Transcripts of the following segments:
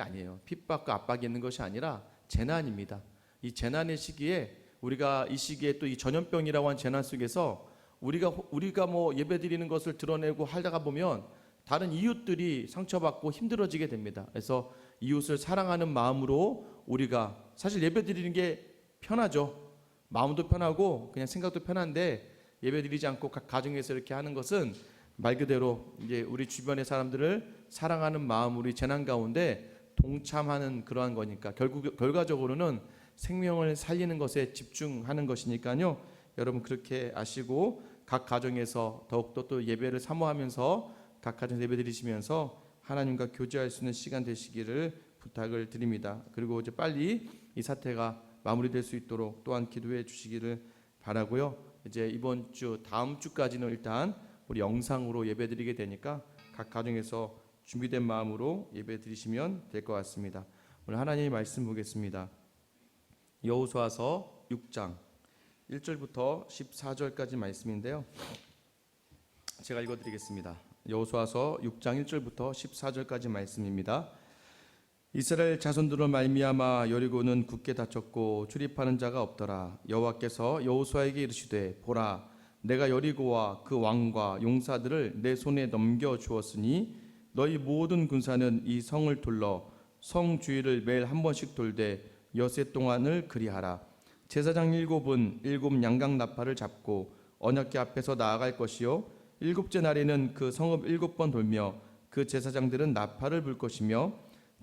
아니에요. 핍박과 압박이 있는 것이 아니라 재난입니다. 이 재난의 시기에 우리가 이 시기에 또 이 전염병이라고 하는 재난 속에서 우리가 뭐 예배드리는 것을 드러내고 하다가 보면 다른 이웃들이 상처받고 힘들어지게 됩니다. 그래서 이웃을 사랑하는 마음으로 우리가 사실 예배드리는 게 편하죠. 마음도 편하고 그냥 생각도 편한데 예배드리지 않고 각 가정에서 이렇게 하는 것은 말 그대로 이제 우리 주변의 사람들을 사랑하는 마음으로 재난 가운데 동참하는 그러한 거니까 결과적으로는 생명을 살리는 것에 집중하는 것이니까요. 여러분 그렇게 아시고 각 가정에서 더욱더 또 예배를 사모하면서 각 가정 예배 드리시면서 하나님과 교제할 수 있는 시간 되시기를 부탁을 드립니다. 그리고 이제 빨리 이 사태가 마무리될 수 있도록 또한 기도해 주시기를 바라고요. 이제 이번 주 다음 주까지는 일단 우리 영상으로 예배 드리게 되니까 각 가정에서 준비된 마음으로 예배 드리시면 될 것 같습니다. 오늘 하나님의 말씀 보겠습니다. 여호수아서 6장 1절부터 14절까지 말씀인데요. 제가 읽어드리겠습니다. 여호수아서 6장 1절부터 14절까지 말씀입니다. 이스라엘 자손들로 말미암아 여리고는 굳게 닫혔고 출입하는 자가 없더라. 여호와께서 여호수아에게 이르시되 보라 내가 여리고와 그 왕과 용사들을 내 손에 넘겨 주었으니 너희 모든 군사는 이 성을 둘러 성 주위를 매일 한 번씩 돌되 여세 동안을 그리하라. 제사장 7은 7 양각 나팔을 잡고 언약궤 앞에서 나아갈 것이요 일곱째 날에는 그 성읍 7번 돌며 그 제사장들은 나팔을 불 것이며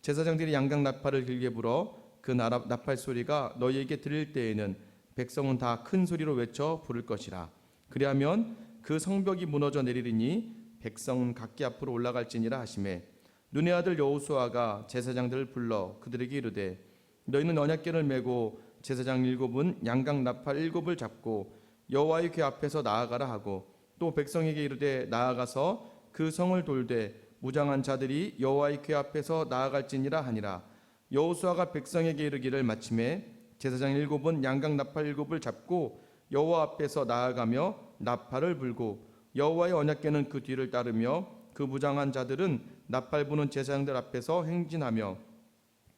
제사장들이 양각 나팔을 길게 불어 그 나팔 소리가 너희에게 들릴 때에는 백성은 다 큰 소리로 외쳐 부를 것이라. 그리하면 그 성벽이 무너져 내리리니 백성은 각기 앞으로 올라갈지니라 하시매 눈의 아들 여호수아가 제사장들을 불러 그들에게 이르되 너희는 언약궤를 메고 제사장 7은 양각 나팔 7을 잡고 여호와의 궤 앞에서 나아가라 하고 또 백성에게 이르되 나아가서 그 성을 돌되 무장한 자들이 여호와의 궤 앞에서 나아갈지니라 하니라. 여호수아가 백성에게 이르기를 마침에 제사장 7은 양각 나팔 7을 잡고 여호와 앞에서 나아가며 나팔을 불고 여호와의 언약궤는 그 뒤를 따르며 그 무장한 자들은 나팔 부는 제사장들 앞에서 행진하며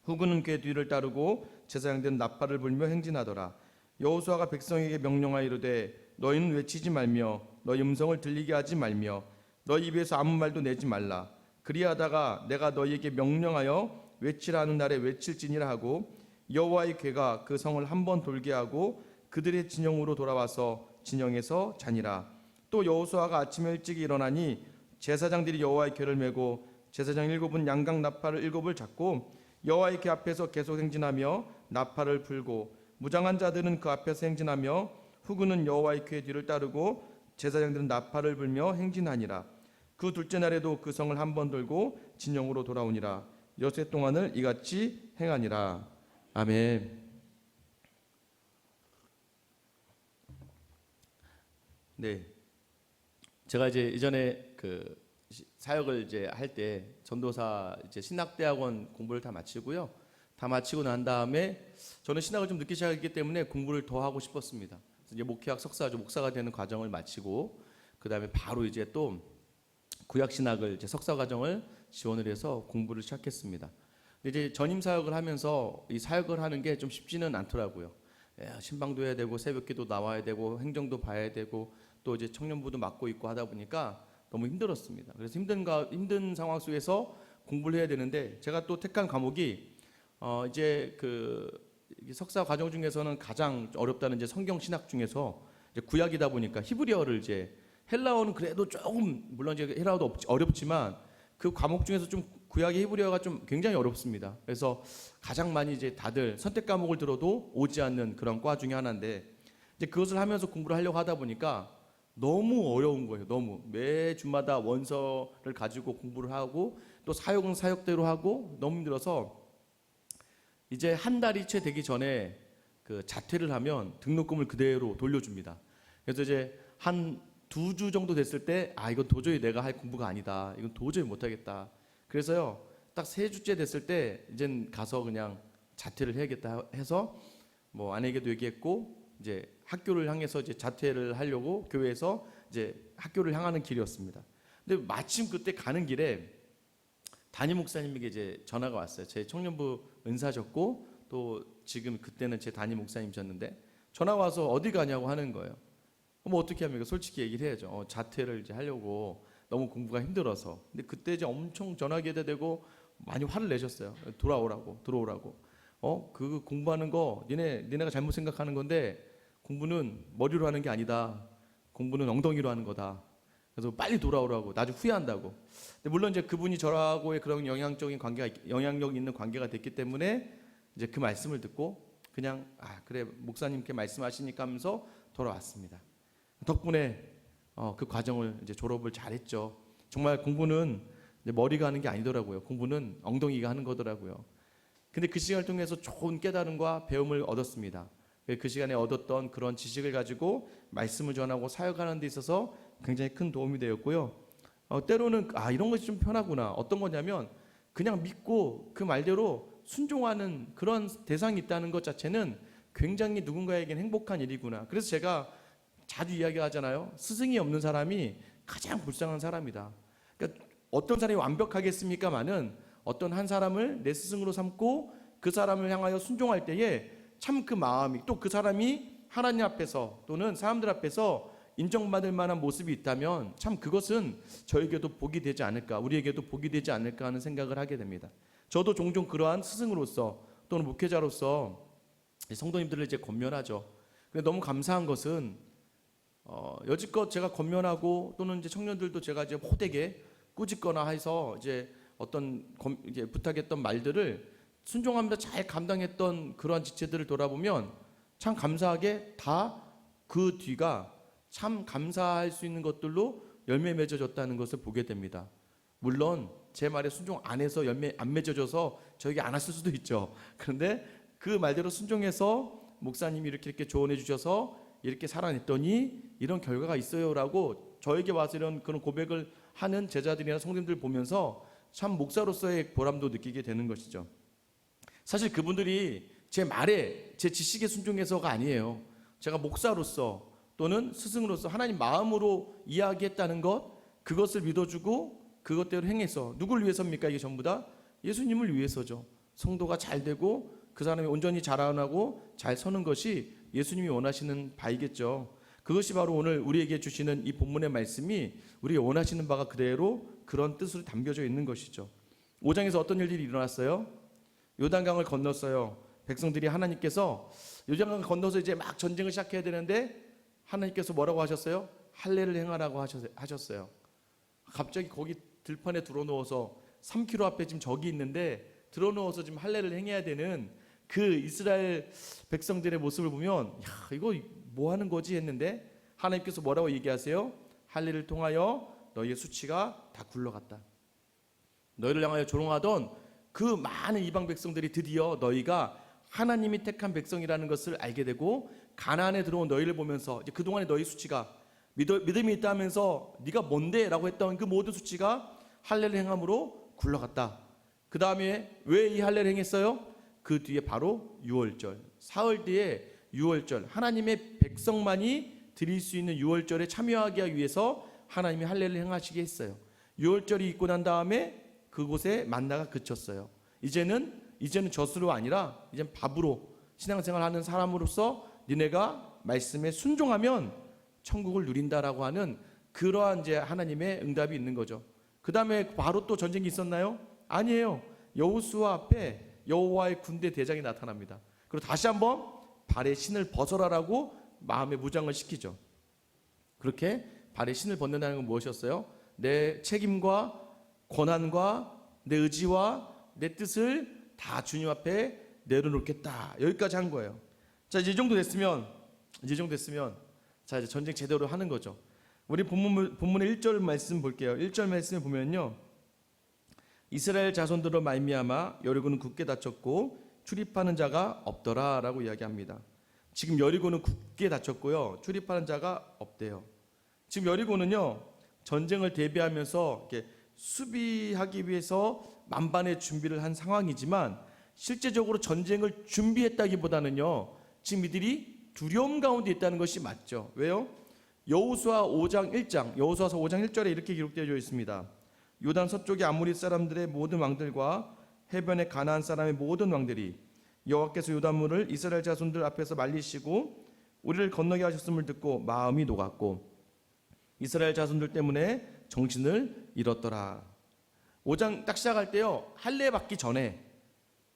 후군은 궤 뒤를 따르고 제사장들은 나팔을 불며 행진하더라. 여호수아가 백성에게 명령하여 이르되 너희는 외치지 말며 너희 음성을 들리게 하지 말며 너희 입에서 아무 말도 내지 말라. 그리하다가 내가 너희에게 명령하여 외치라 하는 날에 외칠지니라 하고 여호와의 궤가 그 성을 한 번 돌게 하고 그들의 진영으로 돌아와서 진영에서 자니라. 또 여호수아가 아침에 일찍 일어나니 제사장들이 여호와의 궤를 메고 제사장 7은 양각 나팔을 7을 잡고 여호와의 궤 앞에서 계속 행진하며 나팔을 불고 무장한 자들은 그 앞에서 행진하며 후군은 여호와의 궤 뒤를 따르고 제사장들은 나팔을 불며 행진하니라. 그 둘째 날에도 그 성을 한 번 돌고 진영으로 돌아오니라. 여세 동안을 이같이 행하니라. 아멘. 네, 제가 이제 이전에 그 사역을 이제 할 때 전도사 이제 신학대학원 공부를 다 마치고요. 다 마치고 난 다음에 저는 신학을 좀 늦게 시작했기 때문에 공부를 더 하고 싶었습니다. 그래서 이제 목회학 석사죠. 목사가 되는 과정을 마치고 그 다음에 바로 이제 또 구약 신학을 이제 석사 과정을 지원을 해서 공부를 시작했습니다. 근데 이제 전임 사역을 하면서 이 사역을 하는 게 좀 쉽지는 않더라고요. 신방도 해야 되고 새벽기도 나와야 되고 행정도 봐야 되고 또 이제 청년부도 맡고 있고 하다 보니까 너무 힘들었습니다. 그래서 힘든 상황 속에서 공부를 해야 되는데 제가 또 택한 과목이 이제 그 석사 과정 중에서는 가장 어렵다는 이제 성경 신학 중에서 이제 구약이다 보니까 히브리어를 이제 헬라어는 그래도 조금 물론 이제 헬라어도 어렵지만 그 과목 중에서 좀 구약의 히브리어가 좀 굉장히 어렵습니다. 그래서 가장 많이 이제 다들 선택 과목을 들어도 오지 않는 그런 과 중에 하나인데 이제 그것을 하면서 공부를 하려고 하다 보니까 너무 어려운 거예요. 너무 매 주마다 원서를 가지고 공부를 하고 또 사역은 사역대로 하고 너무 힘들어서 이제 한 달이 채 되기 전에 그 자퇴를 하면 등록금을 그대로 돌려줍니다. 그래서 이제 한 2주 정도 됐을 때 이건 도저히 내가 할 공부가 아니다. 이건 도저히 못하겠다. 그래서요 딱 3주째 됐을 때 이젠 가서 그냥 자퇴를 해야겠다 해서 뭐 아내에게도 얘기했고 이제 학교를 향해서 이제 자퇴를 하려고 교회에서 이제 학교를 향하는 길이었습니다. 근데 마침 그때 가는 길에 담임 목사님에게 이제 전화가 왔어요. 제 청년부 은사셨고 또 지금 그때는 제 담임 목사님이셨는데 전화 와서 어디 가냐고 하는 거예요. 뭐 어떻게 합니까? 솔직히 얘기를 해야죠. 자퇴를 이제 하려고 너무 공부가 힘들어서. 근데 그때 이제 엄청 전화기에다 대고 많이 화를 내셨어요. 들어오라고. 그 공부하는 거 니네가 잘못 생각하는 건데 공부는 머리로 하는 게 아니다. 공부는 엉덩이로 하는 거다. 그래서 빨리 돌아오라고. 나중에 후회한다고. 근데 물론 이제 그분이 저하고의 그런 영향력 있는 관계가 됐기 때문에 이제 그 말씀을 듣고 그냥 그래 목사님께 말씀하시니까 하면서 돌아왔습니다. 덕분에 그 과정을 이제 졸업을 잘했죠. 정말 공부는 머리가 하는 게 아니더라고요. 공부는 엉덩이가 하는 거더라고요. 근데 그 시간을 통해서 좋은 깨달음과 배움을 얻었습니다. 그 시간에 얻었던 그런 지식을 가지고 말씀을 전하고 사역하는 데 있어서 굉장히 큰 도움이 되었고요. 때로는 이런 것이 좀 편하구나. 어떤 거냐면 그냥 믿고 그 말대로 순종하는 그런 대상이 있다는 것 자체는 굉장히 누군가에겐 행복한 일이구나. 그래서 제가 자주 이야기하잖아요. 스승이 없는 사람이 가장 불쌍한 사람이다. 그러니까 어떤 사람이 완벽하겠습니까마는 어떤 한 사람을 내 스승으로 삼고 그 사람을 향하여 순종할 때에 참 그 마음이 또 그 사람이 하나님 앞에서 또는 사람들 앞에서 인정받을 만한 모습이 있다면 참 그것은 저에게도 복이 되지 않을까, 우리에게도 복이 되지 않을까 하는 생각을 하게 됩니다. 저도 종종 그러한 스승으로서 또는 목회자로서 성도님들을 이제 권면하죠. 근데 너무 감사한 것은 여지껏 제가 권면하고 또는 이제 청년들도 제가 이제 호되게 꾸짖거나 해서 이제 어떤 이제 부탁했던 말들을 순종하면서 잘 감당했던 그러한 지체들을 돌아보면 참 감사하게 다 그 뒤가 참 감사할 수 있는 것들로 열매 맺어졌다는 것을 보게 됩니다. 물론 제 말에 순종 안 해서 열매 안 맺어져서 저에게 안 왔을 수도 있죠. 그런데 그 말대로 순종해서 목사님이 이렇게 조언해 주셔서 이렇게 살아냈더니 이런 결과가 있어요라고 저에게 와서 이런 그런 고백을 하는 제자들이나 성도님들 보면서 참 목사로서의 보람도 느끼게 되는 것이죠. 사실 그분들이 제 말에 제 지식에 순종해서가 아니에요. 제가 목사로서 또는 스승으로서 하나님 마음으로 이야기했다는 것, 그것을 믿어주고 그것대로 행해서 누굴 위해서입니까? 이게 전부 다 예수님을 위해서죠. 성도가 잘 되고 그 사람이 온전히 자라나고 잘 서는 것이 예수님이 원하시는 바이겠죠. 그것이 바로 오늘 우리에게 주시는 이 본문의 말씀이 우리가 원하시는 바가 그대로 그런 뜻으로 담겨져 있는 것이죠. 5장에서 어떤 일들이 일어났어요? 요단강을 건넜어요. 백성들이 하나님께서 요단강을 건너서 이제 막 전쟁을 시작해야 되는데 하나님께서 뭐라고 하셨어요? 할례를 행하라고 하셨어요. 갑자기 거기 들판에 들어누워서 3km 앞에 지금 적이 있는데 들어누워서 지금 할례를 행해야 되는 그 이스라엘 백성들의 모습을 보면 이거 뭐 하는 거지 했는데 하나님께서 뭐라고 얘기하세요? 할례를 통하여 너희의 수치가 다 굴러갔다. 너희를 향하여 조롱하던 그 많은 이방 백성들이 드디어 너희가 하나님이 택한 백성이라는 것을 알게 되고 가나안에 들어온 너희를 보면서 이제 그동안의 너희 수치가 믿음이 있다면서 네가 뭔데? 라고 했던 그 모든 수치가 할례를 행함으로 굴러갔다. 그 다음에 왜 이 할례를 행했어요? 그 뒤에 바로 유월절, 사흘 뒤에 유월절, 하나님의 백성만이 드릴 수 있는 유월절에 참여하기 위해서 하나님이 할례를 행하시게 했어요. 유월절이 있고 난 다음에 그곳에 만나가 그쳤어요. 이제는 젖으로 아니라 이제는 밥으로 신앙생활하는 사람으로서 니네가 말씀에 순종하면 천국을 누린다라고 하는 그러한 이제 하나님의 응답이 있는 거죠. 그 다음에 바로 또 전쟁이 있었나요? 아니에요. 여호수아 앞에 여호와의 군대 대장이 나타납니다. 그리고 다시 한번 발의 신을 벗어라라고 마음의 무장을 시키죠. 그렇게 발의 신을 벗는다는 건 무엇이었어요? 내 책임과 권한과 내 의지와 내 뜻을 다 주님 앞에 내려놓겠다. 여기까지 한 거예요. 자, 이제 이 정도 됐으면 자, 이제 전쟁 제대로 하는 거죠. 우리 본문의 1절 말씀 볼게요. 1절 말씀을 보면요. 이스라엘 자손들로 말미암아 여리고는 굳게 닫혔고 출입하는 자가 없더라라고 이야기합니다. 지금 여리고는 굳게 닫혔고요. 출입하는 자가 없대요. 지금 여리고는요. 전쟁을 대비하면서 이렇게 수비하기 위해서 만반의 준비를 한 상황이지만 실제적으로 전쟁을 준비했다기보다는요. 지금 이들이 두려움 가운데 있다는 것이 맞죠. 왜요? 여호수아서 5장 1절에 이렇게 기록되어 있습니다. 요단 서쪽의 아모리 사람들의 모든 왕들과 해변의 가나안 사람의 모든 왕들이 여호와께서 요단물을 이스라엘 자손들 앞에서 말리시고 우리를 건너게 하셨음을 듣고 마음이 녹았고 이스라엘 자손들 때문에 정신을 잃었더라. 5장 딱 시작할 때요, 할례 받기 전에,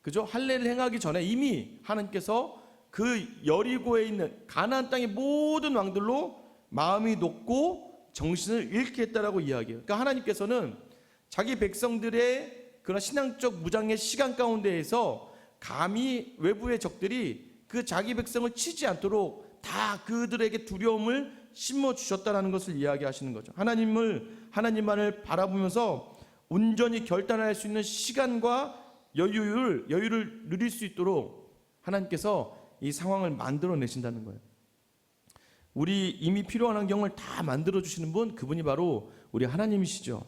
그죠? 할례를 행하기 전에 이미 하나님께서 그 여리고에 있는 가나안 땅의 모든 왕들로 마음이 녹고 정신을 잃게 했다라고 이야기해요. 그러니까 하나님께서는 자기 백성들의 그런 신앙적 무장의 시간 가운데에서 감히 외부의 적들이 그 자기 백성을 치지 않도록 다 그들에게 두려움을 심어 주셨다라는 것을 이야기하시는 거죠. 하나님만을 바라보면서 온전히 결단할 수 있는 시간과 여유를 누릴 수 있도록 하나님께서 이 상황을 만들어 내신다는 거예요. 우리 이미 필요한 환경을 다 만들어 주시는 분, 그분이 바로 우리 하나님이시죠.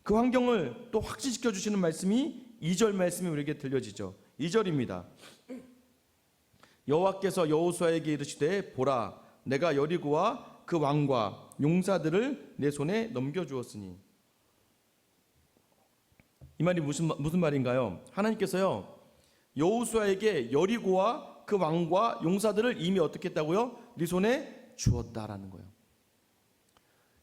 그 환경을 또 확신시켜 주시는 말씀이 2절 말씀이 우리에게 들려지죠. 2절입니다. 여호와께서 여호수아에게 이르시되 보라, 내가 여리고와 그 왕과 용사들을 내 손에 넘겨주었으니. 이 말이 무슨 말인가요? 하나님께서요, 여호수아에게 여리고와 그 왕과 용사들을 이미 어떻게 했다고요? 네 손에 주었다라는 거예요.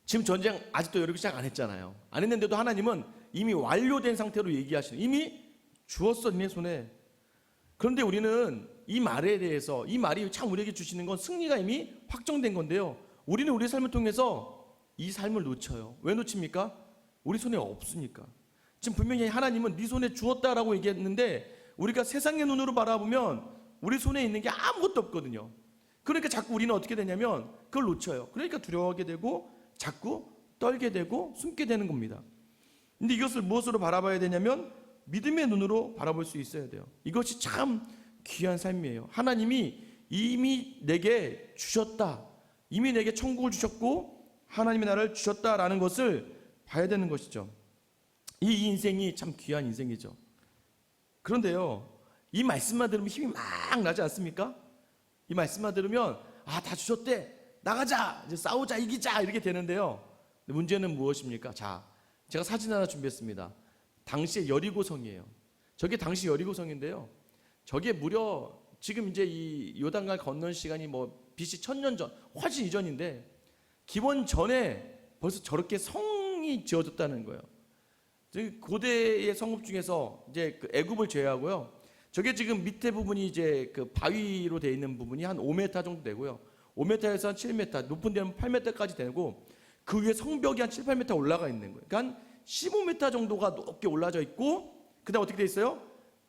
지금 전쟁 아직도 여리고 시작 안 했잖아요. 안 했는데도 하나님은 이미 완료된 상태로 얘기하시는, 이미 주었어 네 손에. 그런데 우리는 이 말에 대해서, 이 말이 참 우리에게 주시는 건 승리가 이미 확정된 건데요, 우리는 우리의 삶을 통해서 이 삶을 놓쳐요. 왜 놓칩니까? 우리 손에 없으니까. 지금 분명히 하나님은 네 손에 주었다라고 얘기했는데 우리가 세상의 눈으로 바라보면 우리 손에 있는 게 아무것도 없거든요. 그러니까 자꾸 우리는 어떻게 되냐면 그걸 놓쳐요. 그러니까 두려워하게 되고 자꾸 떨게 되고 숨게 되는 겁니다. 근데 이것을 무엇으로 바라봐야 되냐면 믿음의 눈으로 바라볼 수 있어야 돼요. 이것이 참 귀한 삶이에요. 하나님이 이미 내게 주셨다, 이미 내게 천국을 주셨고 하나님이 나를 주셨다라는 것을 봐야 되는 것이죠. 이 인생이 참 귀한 인생이죠. 그런데요, 이 말씀만 들으면 힘이 막 나지 않습니까? 이 말씀만 들으면 다 주셨대, 나가자, 이제 싸우자, 이기자, 이렇게 되는데요, 문제는 무엇입니까? 자, 제가 사진 하나 준비했습니다. 당시의 여리고성이에요. 저게 당시 여리고성인데요, 저게 무려 지금 이제 이 요단강 건넌 시간이 뭐 BC 1000년 전, 훨씬 이전인데 기원 전에 벌써 저렇게 성이 지어졌다는 거예요. 고대의 성읍 중에서 이제 그 애굽을 제외하고요, 저게 지금 밑에 부분이 이제 그 바위로 되어 있는 부분이 한 5m 정도 되고요, 5m에서 한 7m, 높은 데는 8m까지 되고 그 위에 성벽이 한 7, 8m 올라가 있는 거예요. 그러니까 한 15m 정도가 높게 올라져 있고, 그다음 어떻게 돼 있어요?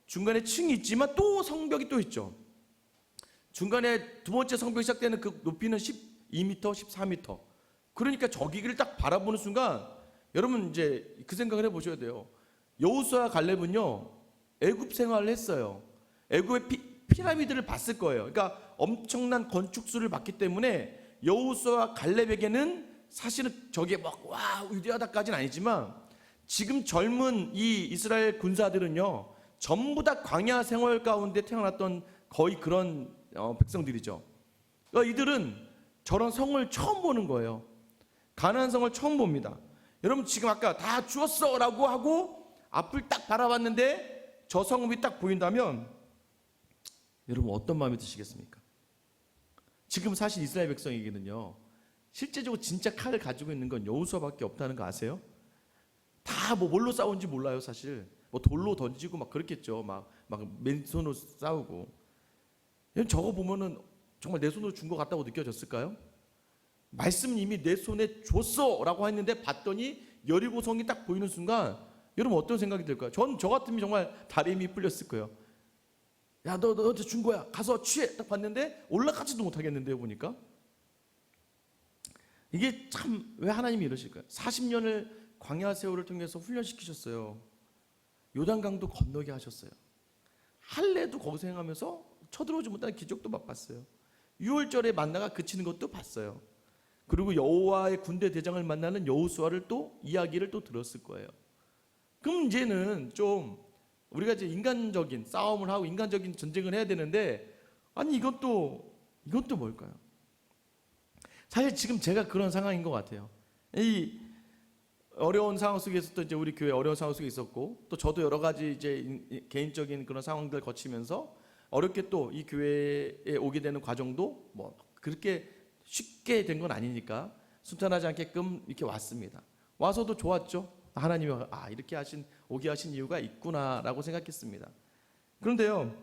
중간에 층이 있지만 또 성벽이 또 있죠. 중간에 두 번째 성벽이 시작되는 그 높이는 12m, 14m. 그러니까 저기를 딱 바라보는 순간 여러분 이제 그 생각을 해보셔야 돼요. 여호수아 갈렙은요, 애굽 생활을 했어요. 애굽의 피라미드를 봤을 거예요. 그러니까 엄청난 건축수를 봤기 때문에 여호수아 갈렙에게는 사실은 저게 막 와 위대하다까지는 아니지만 지금 젊은 이 이스라엘 군사들은요, 전부 다 광야 생활 가운데 태어났던 거의 그런 백성들이죠. 그러니까 이들은 저런 성을 처음 보는 거예요. 가나안 성을 처음 봅니다. 여러분 지금 아까 다 주었어 라고 하고 앞을 딱 바라봤는데 저 성읍이 딱 보인다면 여러분 어떤 마음이 드시겠습니까? 지금 사실 이스라엘 백성에게는요, 실제적으로 진짜 칼을 가지고 있는 건 여호수아밖에 없다는 거 아세요? 다 뭐 뭘로 싸운지 몰라요. 사실 뭐 돌로 던지고 막 그렇겠죠. 막 맨손으로 싸우고. 저거 보면은 정말 내 손으로 준 것 같다고 느껴졌을까요? 말씀은 이미 내 손에 줬어 라고 했는데 봤더니 여리고성이 딱 보이는 순간 여러분 어떤 생각이 들까요? 저 같으면 정말 다리 힘이 풀렸을 거예요. 야, 너한테 준 거야, 가서 취해. 딱 봤는데 올라가지도 못하겠는데요. 보니까 이게 참 왜 하나님이 이러실까요? 40년을 광야 세월을 통해서 훈련시키셨어요. 요단강도 건너게 하셨어요. 할례도 거기서 행하면서 쳐들어오지 못하는 기적도 맛봤어요. 6월절에 만나가 그치는 것도 봤어요. 그리고 여호와의 군대 대장을 만나는 여호수아를 또 이야기를 또 들었을 거예요. 그럼 이제는 좀 우리가 이제 인간적인 싸움을 하고 인간적인 전쟁을 해야 되는데, 아니 이것도 뭘까요? 사실 지금 제가 그런 상황인 것 같아요. 어려운 상황 속에서 또 이제 우리 교회 어려운 상황 속에 있었고, 또 저도 여러 가지 이제 개인적인 그런 상황들 거치면서 어렵게 또 이 교회에 오게 되는 과정도 뭐 그렇게 쉽게 된 건 아니니까 순탄하지 않게끔 이렇게 왔습니다. 와서도 좋았죠. 하나님이 이렇게 오게 하신 이유가 있구나라고 생각했습니다. 그런데요,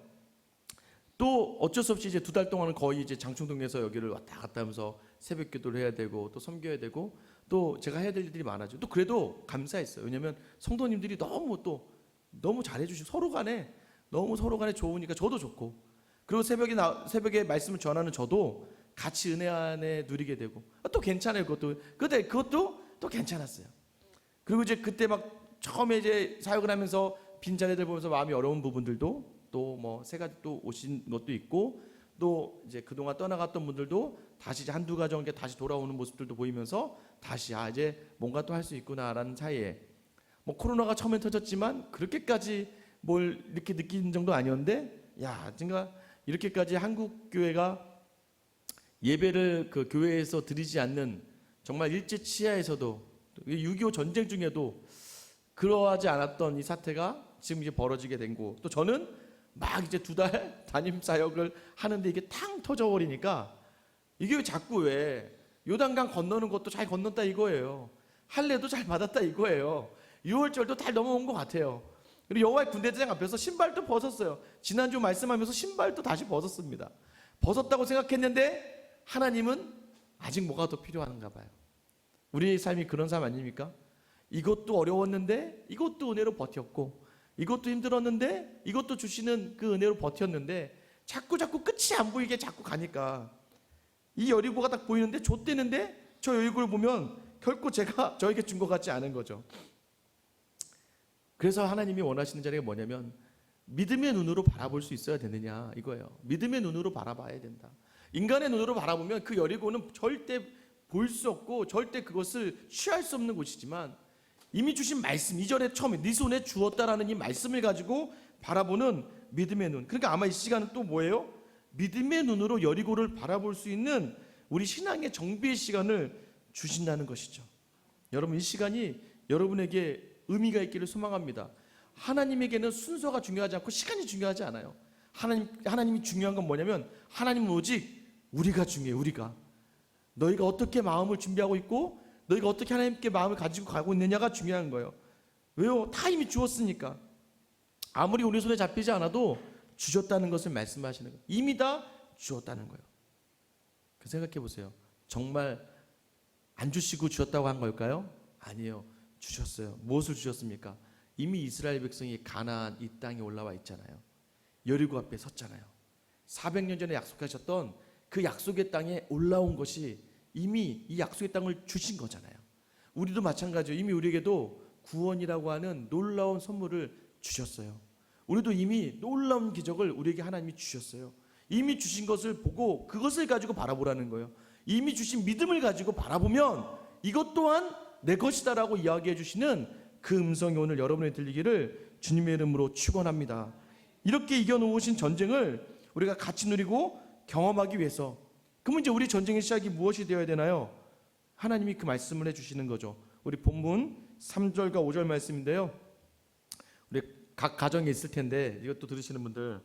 또 어쩔 수 없이 이제 2달 동안은 거의 이제 장충동에서 여기를 왔다 갔다 하면서 새벽 기도를 해야 되고 또 섬겨야 되고 또 제가 해야 될 일들이 많아죠. 또 그래도 감사했어요. 왜냐하면 성도님들이 너무 잘해주시고 서로 간에 좋으니까 저도 좋고, 그리고 새벽에 말씀을 전하는 저도 같이 은혜 안에 누리게 되고 또 괜찮아요. 그것도 또 괜찮았어요. 그리고 이제 그때 막 처음에 이제 사역을 하면서 빈자리들 보면서 마음이 어려운 부분들도 또 뭐 새 가지 또 오신 것도 있고, 또 이제 그동안 떠나갔던 분들도 다시 이제 한두 가정 다시 돌아오는 모습들도 보이면서 다시 이제 뭔가 또 할 수 있구나라는 사이에, 뭐 코로나가 처음엔 터졌지만 그렇게까지 뭘 이렇게 느낀 정도 아니었는데, 제가 이렇게까지 한국 교회가 예배를 그 교회에서 드리지 않는, 정말 일제 치하에서도 6.25 전쟁 중에도 그러하지 않았던 이 사태가 지금 이제 벌어지게 된 거, 또 저는 막 이제 2달 담임 사역을 하는데 이게 탕 터져버리니까, 이게 왜 요단강 건너는 것도 잘 건넜다 이거예요. 할례도 잘 받았다 이거예요. 6월절도 잘 넘어온 것 같아요. 그리고 여호와의 군대장 앞에서 신발도 벗었어요. 지난주 말씀하면서 신발도 다시 벗었습니다. 벗었다고 생각했는데 하나님은 아직 뭐가 더 필요한가 봐요. 우리의 삶이 그런 삶 아닙니까? 이것도 어려웠는데 이것도 은혜로 버텼고, 이것도 힘들었는데 이것도 주시는 그 은혜로 버텼는데, 자꾸 끝이 안 보이게 자꾸 가니까 이 여리고가 딱 보이는데 좆대는데 저 여리고를 보면 결코 제가 저에게 준 것 같지 않은 거죠. 그래서 하나님이 원하시는 자리가 뭐냐면 믿음의 눈으로 바라볼 수 있어야 되느냐 이거예요. 믿음의 눈으로 바라봐야 된다. 인간의 눈으로 바라보면 그 여리고는 절대 볼 수 없고 절대 그것을 취할 수 없는 곳이지만, 이미 주신 말씀, 2절에 처음에 네 손에 주었다라는 이 말씀을 가지고 바라보는 믿음의 눈. 그러니까 아마 이 시간은 또 뭐예요? 믿음의 눈으로 여리고를 바라볼 수 있는 우리 신앙의 정비의 시간을 주신다는 것이죠. 여러분, 이 시간이 여러분에게 의미가 있기를 소망합니다. 하나님에게는 순서가 중요하지 않고 시간이 중요하지 않아요. 하나님이 중요한 건 뭐냐면, 하나님은 오직 우리가 중요해요. 우리가 너희가 어떻게 마음을 준비하고 있고 너희가 어떻게 하나님께 마음을 가지고 가고 있느냐가 중요한 거예요. 왜요? 다 이미 주었으니까. 아무리 우리 손에 잡히지 않아도 주셨다는 것을 말씀하시는 거예요. 이미 다 주었다는 거예요. 그 생각해 보세요. 정말 안 주시고 주셨다고 한 걸까요? 아니에요. 주셨어요. 무엇을 주셨습니까? 이미 이스라엘 백성이 가나안 이 땅에 올라와 있잖아요. 여리고 앞에 섰잖아요. 400년 전에 약속하셨던 그 약속의 땅에 올라온 것이 이미 이 약속의 땅을 주신 거잖아요. 우리도 마찬가지예요. 이미 우리에게도 구원이라고 하는 놀라운 선물을 주셨어요. 우리도 이미 놀라운 기적을 우리에게 하나님이 주셨어요. 이미 주신 것을 보고 그것을 가지고 바라보라는 거예요. 이미 주신 믿음을 가지고 바라보면 이것 또한 내 것이다라고 이야기해 주시는 그 음성이 오늘 여러분에 들리기를 주님의 이름으로 축원합니다. 이렇게 이겨놓으신 전쟁을 우리가 같이 누리고 경험하기 위해서, 그러면 이제 우리 전쟁의 시작이 무엇이 되어야 되나요? 하나님이 그 말씀을 해주시는 거죠. 우리 본문 3절과 5절 말씀인데요, 우리 각 가정에 있을 텐데 이것도 들으시는 분들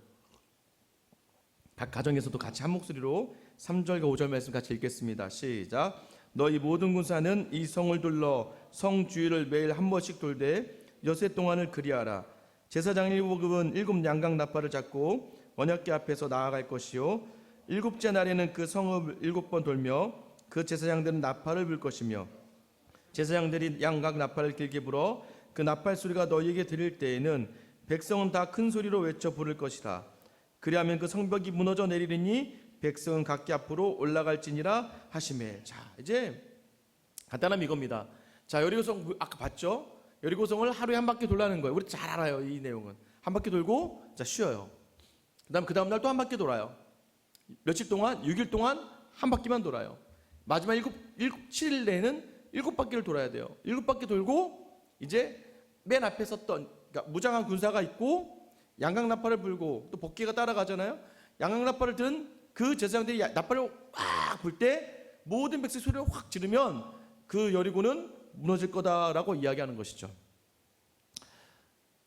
각 가정에서도 같이 한 목소리로 3절과 5절 말씀 같이 읽겠습니다. 시작. 너희 모든 군사는 이 성을 둘러 성 주위를 매일 한 번씩 돌되 여세 동안을 그리하라. 제사장 7급은 7 양각 나팔을 잡고 언약궤 앞에서 나아갈 것이요, 7째 날에는 그 성읍을 7번 돌며 그 제사장들은 나팔을 불 것이며, 제사장들이 양각 나팔을 길게 불어 그 나팔 소리가 너희에게 들릴 때에는 백성은 다 큰 소리로 외쳐 부를 것이라. 그리하면 그 성벽이 무너져 내리리니 백성은 각기 앞으로 올라갈지니라 하시매. 자, 이제 간단하면 이겁니다. 자, 여리고성 아까 봤죠? 여리고성을 하루에 한 바퀴 돌라는 거예요. 우리 잘 알아요. 이 내용은 한 바퀴 돌고 자 쉬어요. 그 다음 날 또 한 바퀴 돌아요. 며칠 동안 6일 동안 한 바퀴만 돌아요. 마지막 7일 내에는 7바퀴를 돌아야 돼요. 7바퀴 돌고 이제 맨 앞에 섰던, 그러니까 무장한 군사가 있고 양각 나팔을 불고 또 복귀가 따라가잖아요. 양각 나팔을 든 그 제사장들이 나팔을 확 불 때 모든 백성이 소리를 확 지르면 그 여리고는 무너질 거다라고 이야기하는 것이죠.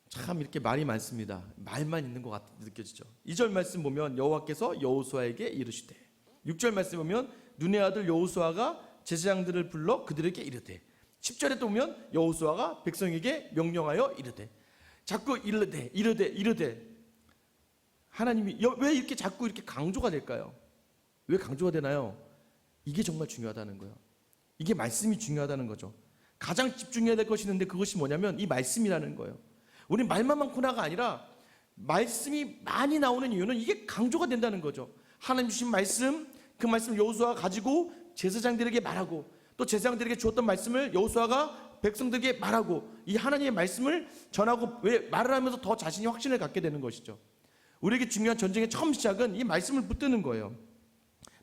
참 이렇게 말이 많습니다. 말만 있는 것 같아 느껴지죠. 2절 말씀 보면 여호와께서 여호수아에게 이르시되, 6절 말씀 보면 눈의 아들 여호수아가 제사장들을 불러 그들에게 이르되, 10절에 또 보면 여호수아가 백성에게 명령하여 이르되, 자꾸 이르되 하나님이 왜 이렇게 자꾸 이렇게 강조가 될까요? 왜 강조가 되나요? 이게 정말 중요하다는 거예요. 이게 말씀이 중요하다는 거죠. 가장 집중해야 될 것이 있는데 그것이 뭐냐면 이 말씀이라는 거예요. 우리 말만 많구나가 아니라 말씀이 많이 나오는 이유는 이게 강조가 된다는 거죠. 하나님 주신 말씀, 그 말씀을 여호수아가 가지고 제사장들에게 말하고, 또 제사장들에게 주었던 말씀을 여호수아가 백성들에게 말하고, 이 하나님의 말씀을 전하고, 왜 말을 하면서 더 자신이 확신을 갖게 되는 것이죠. 우리에게 중요한 전쟁의 처음 시작은 이 말씀을 붙드는 거예요.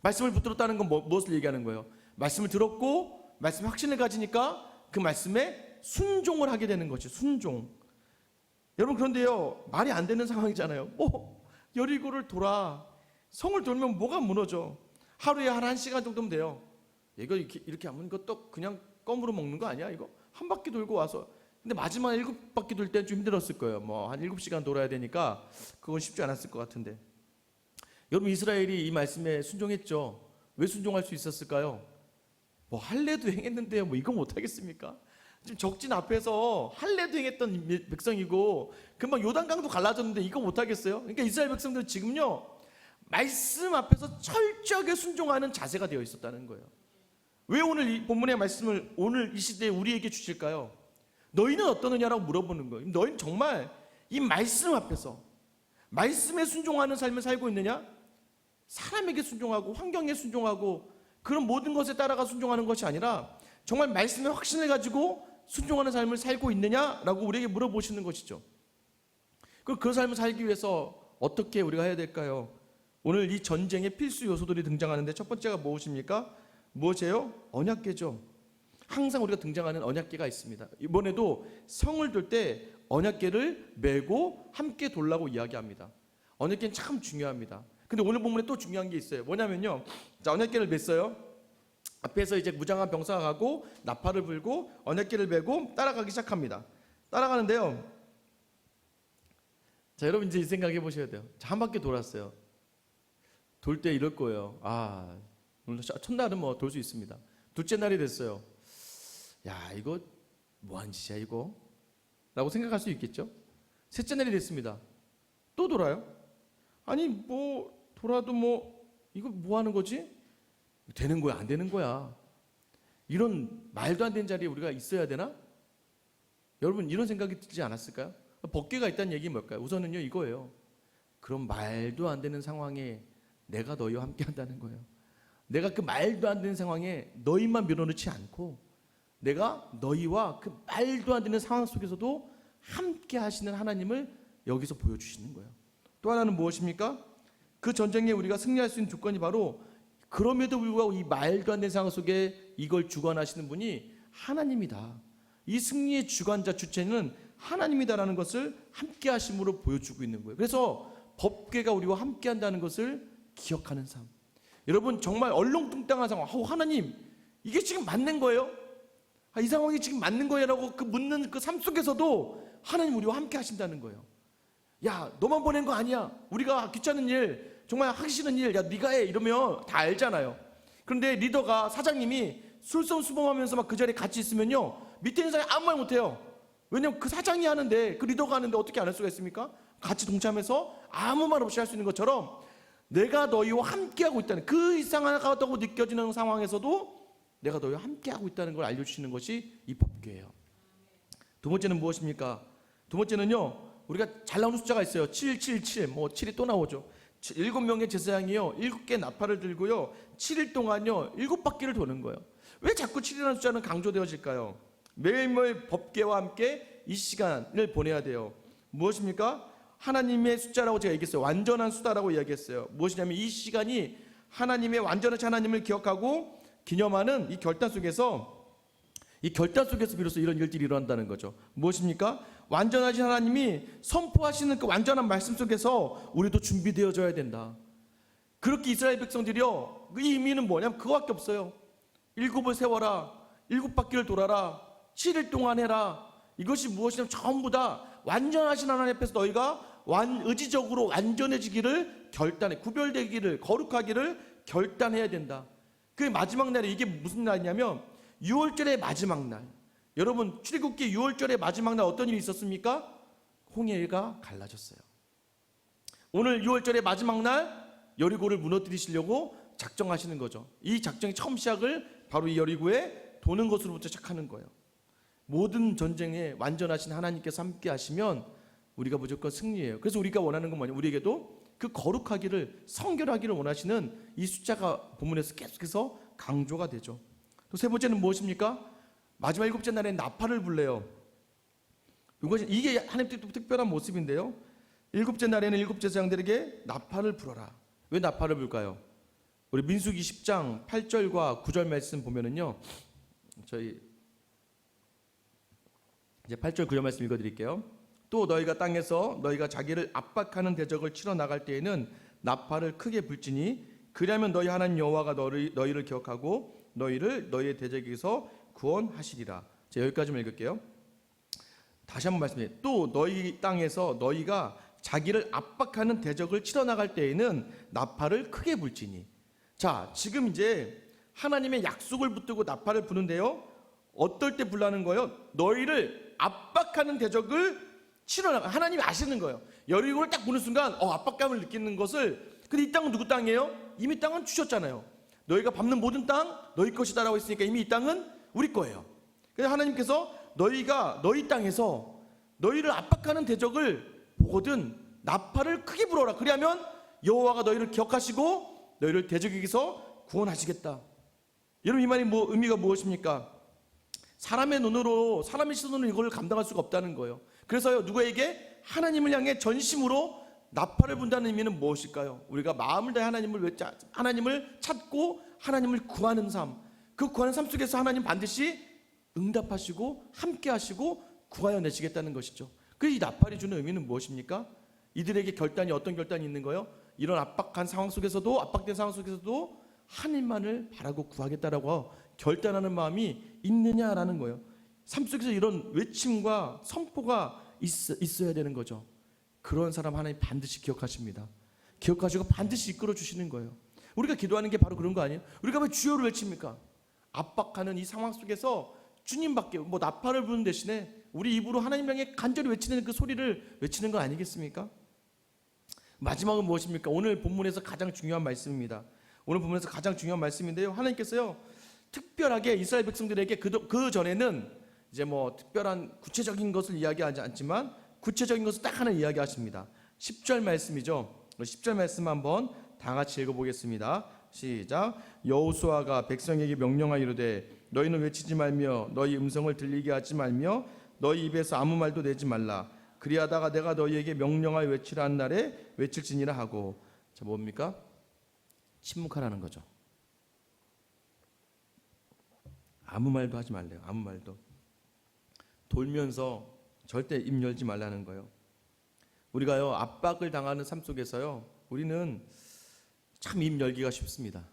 말씀을 붙들었다는 건 무엇을 얘기하는 거예요? 말씀을 들었고 말씀에 확신을 가지니까 그 말씀에 순종을 하게 되는 거죠. 순종. 여러분, 그런데요, 말이 안 되는 상황이잖아요. 여리고를 돌아. 성을 돌면 뭐가 무너져? 하루에 한 1시간 정도면 돼요. 이거 이렇게 하면 이것도 그냥 껌으로 먹는 거 아니야? 이거 한 바퀴 돌고 와서. 근데 마지막 7바퀴 돌 때는 좀 힘들었을 거예요. 한 7시간 돌아야 되니까 그건 쉽지 않았을 것 같은데. 여러분, 이스라엘이 이 말씀에 순종했죠. 왜 순종할 수 있었을까요? 할례도 행했는데요, 이거 못하겠습니까? 지금 적진 앞에서 할례도 행했던 백성이고 금방 요단강도 갈라졌는데 이거 못하겠어요? 그러니까 이스라엘 백성들은 지금요, 말씀 앞에서 철저하게 순종하는 자세가 되어 있었다는 거예요. 왜 오늘 이 본문의 말씀을 오늘 이 시대에 우리에게 주실까요? 너희는 어떠느냐라고 물어보는 거예요. 너희는 정말 이 말씀 앞에서 말씀에 순종하는 삶을 살고 있느냐? 사람에게 순종하고 환경에 순종하고 그런 모든 것에 따라가 순종하는 것이 아니라 정말 말씀에 확신을 가지고 순종하는 삶을 살고 있느냐라고 우리에게 물어보시는 것이죠. 그럼 그 삶을 살기 위해서 어떻게 우리가 해야 될까요? 오늘 이 전쟁의 필수 요소들이 등장하는데 첫 번째가 무엇입니까? 무엇이에요? 언약궤죠. 항상 우리가 등장하는 언약궤가 있습니다. 이번에도 성을 돌 때 언약궤를 메고 함께 돌라고 이야기합니다. 언약궤는 참 중요합니다. 근데 오늘 본문에 또 중요한 게 있어요. 뭐냐면요, 자, 언약궤를 맸어요. 앞에서 이제 무장한 병사가 가고 나팔을 불고 언약궤를 메고 따라가기 시작합니다. 따라가는데요, 자, 여러분 이제 생각해 보셔야 돼요. 자, 한 바퀴 돌았어요. 돌 때 이럴 거예요. 오늘 첫날은 돌 수 있습니다. 둘째 날이 됐어요. 야, 이거 뭐한 짓이야 이거? 라고 생각할 수 있겠죠. 셋째 날이 됐습니다. 또 돌아요. 아니 돌아도 이거 뭐 하는 거지? 되는 거야 안 되는 거야? 이런 말도 안 되는 자리에 우리가 있어야 되나? 여러분, 이런 생각이 들지 않았을까요? 법궤가 있다는 얘기 뭘까요? 우선은요, 이거예요. 그럼 말도 안 되는 상황에 내가 너희와 함께 한다는 거예요. 내가 그 말도 안 되는 상황에 너희만 밀어넣지 않고 내가 너희와 그 말도 안 되는 상황 속에서도 함께 하시는 하나님을 여기서 보여주시는 거예요. 또 하나는 무엇입니까? 그 전쟁에 우리가 승리할 수 있는 조건이 바로, 그럼에도 불구하고 이 말도 안 되는 상황 속에 이걸 주관하시는 분이 하나님이다. 이 승리의 주관자 주체는 하나님이다라는 것을 함께 하심으로 보여주고 있는 거예요. 그래서 법궤가 우리와 함께 한다는 것을 기억하는 삶. 여러분, 정말 얼렁뚱땅한 상황, 하나님 이게 지금 맞는 거예요? 이 상황이 지금 맞는 거예요? 라고 묻는 그 삶 속에서도 하나님 우리와 함께 하신다는 거예요. 야, 너만 보낸 거 아니야. 우리가 귀찮은 일, 정말 하기 싫은 일, 야 네가 해 이러면 다 알잖아요. 그런데 리더가, 사장님이 술성수범하면서 막 그 자리에 같이 있으면요, 밑에 있는 사람이 아무 말 못해요. 왜냐면 그 사장이 하는데, 그 리더가 하는데 어떻게 안 할 수가 있습니까? 같이 동참해서 아무 말 없이 할 수 있는 것처럼 내가 너희와 함께하고 있다는, 그 이상하다고 느껴지는 상황에서도 내가 너희와 함께하고 있다는 걸 알려주시는 것이 이 법궤예요. 두 번째는 무엇입니까? 두 번째는요, 우리가 잘 나오는 숫자가 있어요. 777, 7이 또 나오죠. 7명의 제사장이요, 7개 나팔을 들고요, 7일 동안요 7바퀴를 도는 거예요. 왜 자꾸 7이라는 숫자는 강조되어질까요? 매일매일 법궤와 함께 이 시간을 보내야 돼요. 무엇입니까? 하나님의 숫자라고 제가 얘기했어요. 완전한 숫자라고 이야기했어요. 무엇이냐면 이 시간이 하나님의 완전하신 하나님을 기억하고 기념하는 이 결단 속에서 비로소 이런 일들이 일어난다는 거죠. 무엇입니까? 완전하신 하나님이 선포하시는 그 완전한 말씀 속에서 우리도 준비되어져야 된다. 그렇게 이스라엘 백성들이요, 그 의미는 뭐냐면 그거밖에 없어요. 7을 세워라, 7바퀴를 돌아라, 7일 동안 해라. 이것이 무엇이냐면 전부 다 완전하신 하나님 앞에서 너희가 의지적으로 완전해지기를 결단해, 구별되기를, 거룩하기를 결단해야 된다. 그 마지막 날에 이게 무슨 날이냐면 6월절의 마지막 날. 여러분, 출애굽기 6월절의 마지막 날 어떤 일이 있었습니까? 홍해가 갈라졌어요. 오늘 6월절의 마지막 날 여리고를 무너뜨리시려고 작정하시는 거죠. 이 작정이 처음 시작을 바로 이 여리고에 도는 것으로부터 시작하는 거예요. 모든 전쟁에 완전하신 하나님께서 함께 하시면 우리가 무조건 승리해요. 그래서 우리가 원하는 건 뭐냐? 우리에게도 그 거룩하기를, 성결하기를 원하시는 이 숫자가 본문에서 계속해서 강조가 되죠. 또 세 번째는 무엇입니까? 마지막 7째 날에 나팔을 불래요. 이게 하나님께 특별한 모습인데요. 7째 날에는 7 제사장들에게 나팔을 불어라. 왜 나팔을 불까요? 우리 민수기 10장 8절과 9절 말씀 보면은요, 저희 이제 8절 9절 말씀 읽어드릴게요. 또 너희가 땅에서 너희가 자기를 압박하는 대적을 치러 나갈 때에는 나팔을 크게 불지니 그리하면 너희 하나님 여호와가 너희를 기억하고 너희를 너희의 대적에서 구원하시리라. 자, 여기까지만 읽을게요. 다시 한번 말씀드려요. 또 너희 땅에서 너희가 자기를 압박하는 대적을 치러 나갈 때에는 나팔을 크게 불지니. 자, 지금 이제 하나님의 약속을 붙들고 나팔을 부는데요, 어떨 때 불라는 거예요? 너희를 압박하는 대적을 치러 나가. 하나님이 아시는 거예요. 여리고를 딱 보는 순간 압박감을 느끼는 것을. 근데 이 땅은 누구 땅이에요? 이미 땅은 주셨잖아요. 너희가 밟는 모든 땅 너희 것이다라고 했으니까 이미 이 땅은 우리 거예요. 그래서 하나님께서 너희가 너희 땅에서 너희를 압박하는 대적을 보거든 나팔을 크게 불어라. 그리하면 여호와가 너희를 기억하시고 너희를 대적에게서 구원하시겠다. 여러분, 이 말이 의미가 무엇입니까? 사람의 눈으로, 사람의 시선으로 이걸 감당할 수가 없다는 거예요. 그래서요, 누구에게? 하나님을 향해 전심으로 나팔을 분다는 의미는 무엇일까요? 우리가 마음을 다해 하나님을 찾고 하나님을 구하는 삶, 그 구하는 삶 속에서 하나님 반드시 응답하시고 함께 하시고 구하여 내시겠다는 것이죠. 그래서 이 나팔이 주는 의미는 무엇입니까? 이들에게 결단이, 어떤 결단이 있는 거예요? 이런 압박된 상황 속에서도 하나님만을 바라고 구하겠다라고 결단하는 마음이 있느냐라는 거예요. 삶 속에서 이런 외침과 선포가 있어야 되는 거죠. 그런 사람 하나님 반드시 기억하십니다. 기억하시고 반드시 이끌어 주시는 거예요. 우리가 기도하는 게 바로 그런 거 아니에요? 우리가 왜 주여를 외칩니까? 압박하는 이 상황 속에서 주님밖에, 나팔을 부는 대신에 우리 입으로 하나님 향해 간절히 외치는 그 소리를 외치는 거 아니겠습니까? 마지막은 무엇입니까? 오늘 본문에서 가장 중요한 말씀입니다. 오늘 본문에서 가장 중요한 말씀인데요, 하나님께서요 특별하게 이스라엘 백성들에게 그 전에는 이제 특별한 구체적인 것을 이야기하지 않지만 구체적인 것을 딱 하나 이야기하십니다. 10절 말씀이죠. 10절 말씀 한번 다 같이 읽어보겠습니다. 시작. 여호수아가 백성에게 명령하이르되 너희는 외치지 말며 너희 음성을 들리게 하지 말며 너희 입에서 아무 말도 내지 말라. 그리하다가 내가 너희에게 명령하여 외치라 한 날에 외칠지니라 하고. 자, 뭡니까? 침묵하라는 거죠. 아무 말도 하지 말래요. 아무 말도. 돌면서 절대 입 열지 말라는 거예요. 우리가요 압박을 당하는 삶 속에서요 우리는 참 입 열기가 쉽습니다.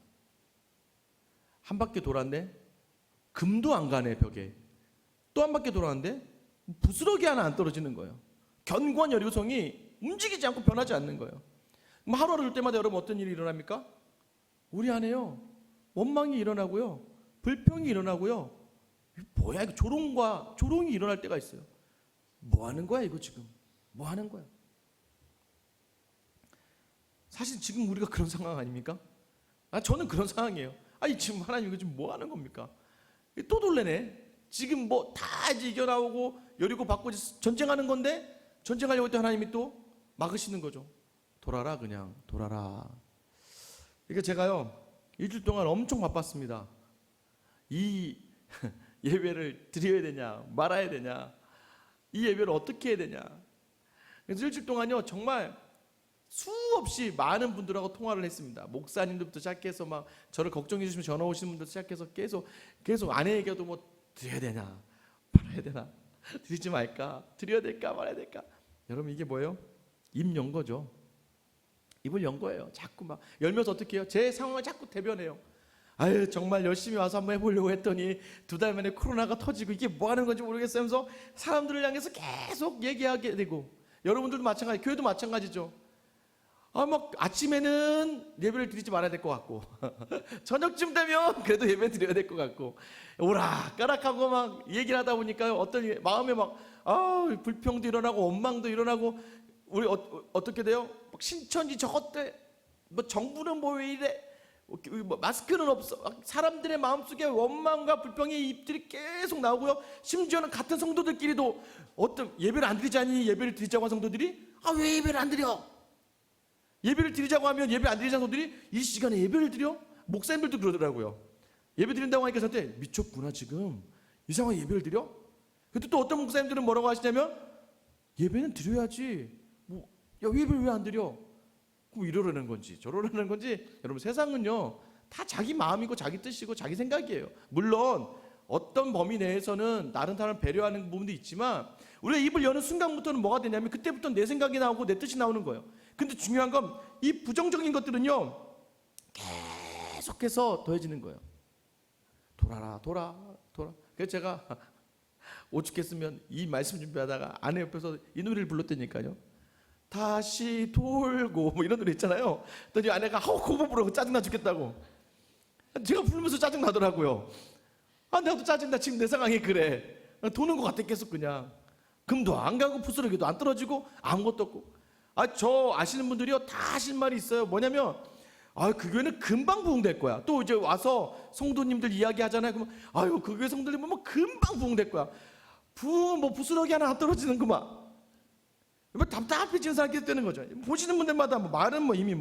한 바퀴 돌았는데 금도 안 가네 벽에. 또 한 바퀴 돌았는데 부스러기 하나 안 떨어지는 거예요. 견고한 여리고성이 움직이지 않고 변하지 않는 거예요. 그럼 하루하루 들 때마다 여러분 어떤 일이 일어납니까? 우리 안에요 원망이 일어나고요, 불평이 일어나고요. 뭐야 이거, 조롱이 일어날 때가 있어요. 뭐 하는 거야 이거 지금? 뭐 하는 거야? 사실 지금 우리가 그런 상황 아닙니까? 저는 그런 상황이에요. 지금 하나님 이거 지금 뭐 하는 겁니까? 또 놀래네. 지금 다 이제 이겨나오고 여리고 받고 전쟁하는 건데, 전쟁하려고 할 때 하나님이 또 막으시는 거죠. 돌아라, 그냥 돌아라. 그러니까 제가요 일주일 동안 엄청 바빴습니다. 이 예배를 드려야 되냐 말아야 되냐, 이 예배를 어떻게 해야 되냐. 그래서 일주일 동안요 정말 수없이 많은 분들하고 통화를 했습니다. 목사님들부터 시작해서 막 저를 걱정해 주시면 전화 오시는 분들 시작해서 계속 아내에게도 드려야 되냐 말아야 되나, 드리지 말까, 드려야 될까 말아야 될까. 여러분 이게 뭐예요? 입 연 거죠. 입을 연 거예요. 자꾸 막 열면서 어떻게 해요? 제 상황을 자꾸 대변해요. 아유 정말 열심히 와서 한번 해보려고 했더니 2달 만에 코로나가 터지고 이게 뭐 하는 건지 모르겠어요 하면서 사람들을 향해서 계속 얘기하게 되고, 여러분들도 마찬가지, 교회도 마찬가지죠. 막 아침에는 예배를 드리지 말아야 될 것 같고 저녁쯤 되면 그래도 예배 드려야 될 것 같고, 오락가락하고 막 얘기를 하다 보니까 어떤 마음에 막 불평도 일어나고 원망도 일어나고, 우리 어떻게 돼요? 막 신천지 저것 때 뭐 정부는 뭐 왜 이래, 뭐 마스크는 없어, 사람들의 마음속에 원망과 불평의 입들이 계속 나오고요. 심지어는 같은 성도들끼리도 어떤 예배를 안 드리자니 예배를 드리자고 한 성도들이 왜 예배를 안 드려? 예배를 드리자고 하면 예배 안 드리자는 성도들이 이 시간에 예배를 드려? 목사님들도 그러더라고요. 예배 드린다고 하니까 저한테 미쳤구나 지금 이 상황에 예배를 드려? 근데 또 어떤 목사님들은 뭐라고 하시냐면 예배는 드려야지 야 예배를 왜 안 드려? 뭐 이러라는 건지 저러라는 건지. 여러분 세상은요 다 자기 마음이고 자기 뜻이고 자기 생각이에요. 물론 어떤 범위 내에서는 다른 사람을 배려하는 부분도 있지만 우리가 입을 여는 순간부터는 뭐가 되냐면 그때부터 내 생각이 나오고 내 뜻이 나오는 거예요. 근데 중요한 건 이 부정적인 것들은요 계속해서 더해지는 거예요. 돌아라. 그래서 제가 오죽했으면 이 말씀 준비하다가 아내 옆에서 이 노래를 불렀다니까요. 다시 돌고 뭐 이런 노래 있잖아요. 그랬더니 아내가 그거 부르고 짜증나 죽겠다고. 제가 부르면서 짜증나더라고요. 나도 짜증나 지금 내 상황이 그래. 도는 것 같아 계속 그냥. 금도 안 가고 부스러기도 안 떨어지고 아무것도 없고. 저 아시는 분들이요 다 하신 말이 있어요. 뭐냐면 그 교회는 금방 부흥될 거야. 또 이제 와서 성도님들 이야기 하잖아요. 그러면 그 교회 성도님 보면 금방 부흥될 거야. 부흥은 뭐 부스러기 하나 안 떨어지는구만. 뭐 답답해지는 사람이 되는 거죠. 보시는 분들마다 말은 이미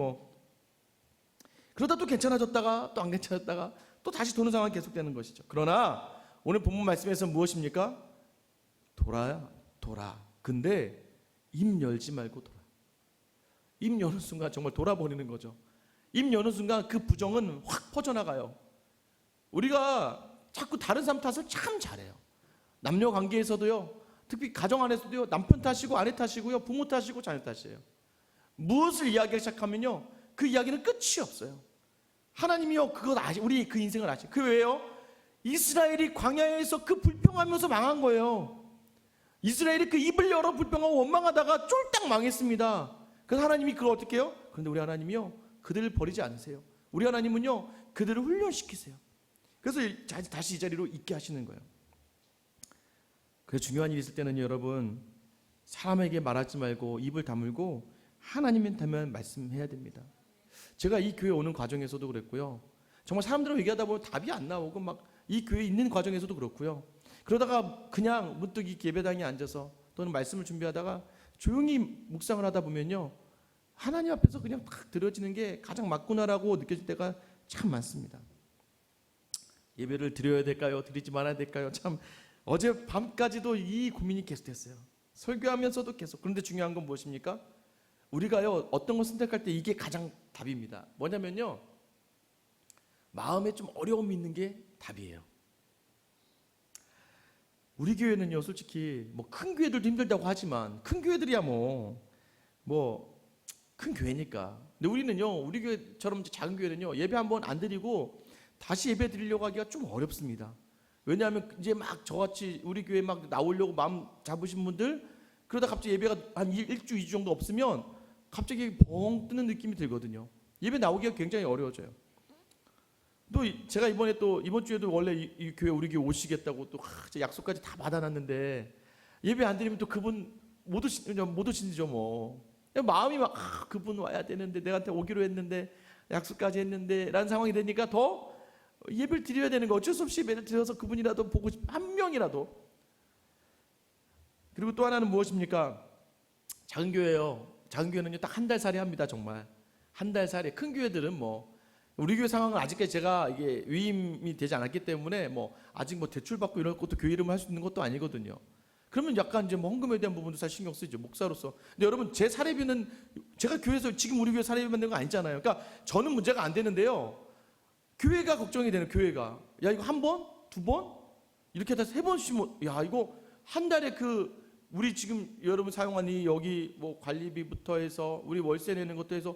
그러다 또 괜찮아졌다가 또 안 괜찮아졌다가 또 다시 도는 상황이 계속되는 것이죠. 그러나 오늘 본문 말씀에서 무엇입니까? 돌아. 근데 입 열지 말고 돌아. 입 여는 순간 정말 돌아버리는 거죠. 입 여는 순간 그 부정은 확 퍼져나가요. 우리가 자꾸 다른 사람 탓을 참 잘해요. 남녀 관계에서도요, 특히 가정 안에서도요, 남편 탓이고 아내 탓이고요, 부모 탓이고 자녀 탓이에요. 무엇을 이야기하기 시작하면요, 그 이야기는 끝이 없어요. 하나님이요, 우리 그 인생을 아시죠. 그 왜요? 이스라엘이 광야에서 그 불평하면서 망한 거예요. 이스라엘이 그 입을 열어 불평하고 원망하다가 쫄딱 망했습니다. 그래서 하나님이 그걸 어떻게 해요? 그런데 우리 하나님이요 그들을 버리지 않으세요. 우리 하나님은요 그들을 훈련시키세요. 그래서 다시 이 자리로 있게 하시는 거예요. 그래서 중요한 일이 있을 때는 여러분 사람에게 말하지 말고 입을 다물고 하나님한테만 말씀해야 됩니다. 제가 이 교회 오는 과정에서도 그랬고요. 정말 사람들하고 얘기하다 보면 답이 안 나오고 막 이 교회에 있는 과정에서도 그렇고요. 그러다가 그냥 문득 이 예배당에 앉아서 또는 말씀을 준비하다가 조용히 묵상을 하다 보면요 하나님 앞에서 그냥 탁 들어지는 게 가장 맞구나라고 느껴질 때가 참 많습니다. 예배를 드려야 될까요? 드리지 말아야 될까요? 참 어제 밤까지도 이 고민이 계속됐어요. 설교하면서도 계속. 그런데 중요한 건 무엇입니까? 우리가요 어떤 걸 선택할 때 이게 가장 답입니다. 뭐냐면요 마음에 좀 어려움이 있는 게 답이에요. 우리 교회는요 솔직히 큰 교회들도 힘들다고 하지만 큰 교회들이야 큰 교회니까. 근데 우리는요 우리 교회처럼 작은 교회는요 예배 한번 안 드리고 다시 예배 드리려고 하기가 좀 어렵습니다. 왜냐하면 이제 막 저같이 우리 교회 막 나오려고 마음 잡으신 분들 그러다 갑자기 예배가 한 1주 2주 정도 없으면 갑자기 벙 뜨는 느낌이 들거든요. 예배 나오기가 굉장히 어려워져요. 또 제가 이번 주에도 원래 이 교회 우리 교회 오시겠다고 또 약속까지 다 받아놨는데 예배 안 드리면 또 그분 못 오시죠 마음이 막 그분 와야 되는데 내한테 오기로 했는데 약속까지 했는데 라는 상황이 되니까 더 예배를 드려야 되는 거 어쩔 수 없이 예배를 드려서 그분이라도 보고 한 명이라도. 그리고 또 하나는 무엇입니까? 작은 교회요. 작은 교회는요 딱 한 달 살이 합니다. 정말 한 달 살이. 큰 교회들은 우리 교회 상황은 아직까지 제가 이게 위임이 되지 않았기 때문에 아직 대출 받고 이런 것도 교회 이름을 할 수 있는 것도 아니거든요. 그러면 약간 이제 헌금에 대한 부분도 사실 신경 쓰죠 목사로서. 근데 여러분 제 사례비는 제가 교회에서 지금 우리 교회 사례비 받는 거 아니잖아요. 그러니까 저는 문제가 안 되는데요. 교회가 걱정이 되는 교회가 야 이거 한 번, 두 번 이렇게 해서 3번씩 야 이거 한 달에 우리 지금 여러분 사용한 이 여기 관리비부터 해서 우리 월세 내는 것도 해서